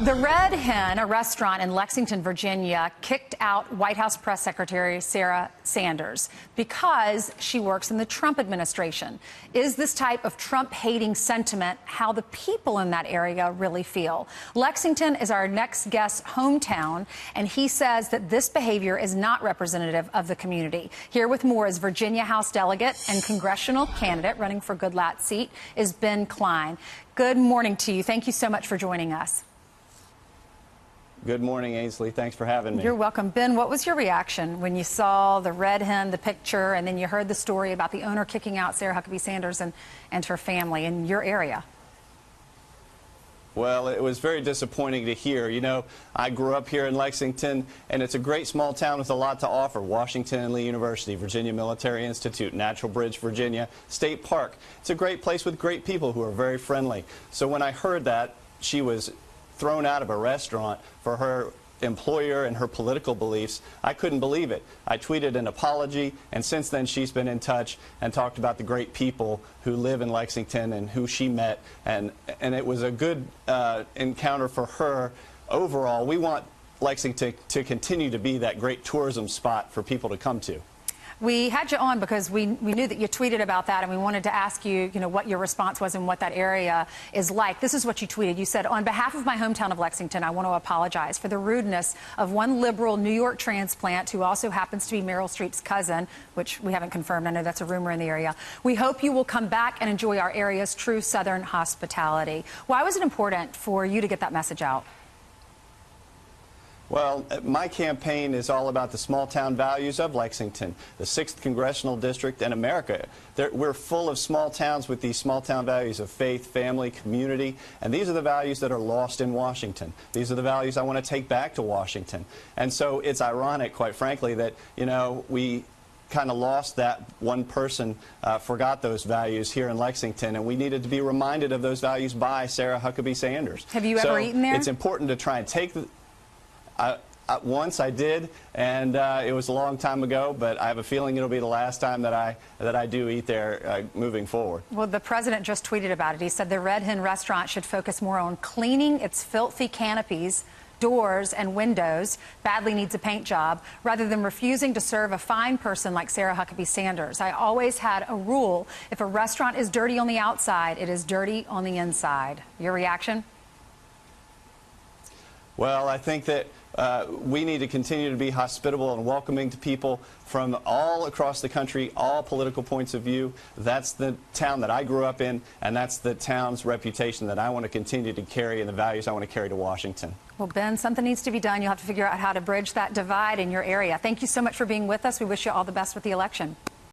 The Red Hen, a restaurant in Lexington, Virginia, kicked out White House Press Secretary Sarah Sanders because she works in the Trump administration. Is this type of Trump-hating sentiment how the people in that area really feel? Lexington is our next guest's hometown, and he says that this behavior is not representative of the community. Here with more is Virginia House delegate and congressional candidate running for Goodlat's seat is Ben Cline. Good morning to you. Thank you so much for joining us. Good morning, Ainsley. Thanks for having me. You're welcome. Ben, what was your reaction when you saw the Red Hen, the picture, and then you heard the story about the owner kicking out Sarah Huckabee Sanders and her family in your area? Well, it was very disappointing to hear. You know, I grew up here in Lexington, and it's a great small town with a lot to offer. Washington and Lee University, Virginia Military Institute, Natural Bridge, Virginia State Park. It's a great place with great people who are very friendly. So when I heard that she was thrown out of a restaurant for her employer and her political beliefs, I couldn't believe it. I tweeted an apology, and since then she's been in touch and talked about the great people who live in Lexington and who she met, and it was a good encounter for her. Overall, we want Lexington to continue to be that great tourism spot for people to come to. We had you on because we knew that you tweeted about that, and we wanted to ask you, what your response was and what that area is like. This is what you tweeted. You said, "On behalf of my hometown of Lexington, I want to apologize for the rudeness of one liberal New York transplant who also happens to be Meryl Streep's cousin," which we haven't confirmed. I know that's a rumor in the area. "We hope you will come back and enjoy our area's true Southern hospitality." Why was it important for you to get that message out? Well, my campaign is all about the small-town values of Lexington, the 6th Congressional District, and America. We're full of small towns with these small-town values of faith, family, community, and these are the values that are lost in Washington. These are the values I want to take back to Washington. And so it's ironic, quite frankly, that, we kind of lost that one person, forgot those values here in Lexington, and we needed to be reminded of those values by Sarah Huckabee Sanders. Have you ever eaten there? It's important to try and take the... Once I did, and it was a long time ago, but I have a feeling it'll be the last time that I do eat there moving forward. Well, the president just tweeted about it. He said the Red Hen Restaurant should focus more on cleaning its filthy canopies, doors, and windows, badly needs a paint job, rather than refusing to serve a fine person like Sarah Huckabee Sanders. I always had a rule: if a restaurant is dirty on the outside, it is dirty on the inside. Your reaction? Well, I think that we need to continue to be hospitable and welcoming to people from all across the country, all political points of view. That's the town that I grew up in, and that's the town's reputation that I want to continue to carry and the values I want to carry to Washington. Well, Ben, something needs to be done. You'll have to figure out how to bridge that divide in your area. Thank you so much for being with us. We wish you all the best with the election.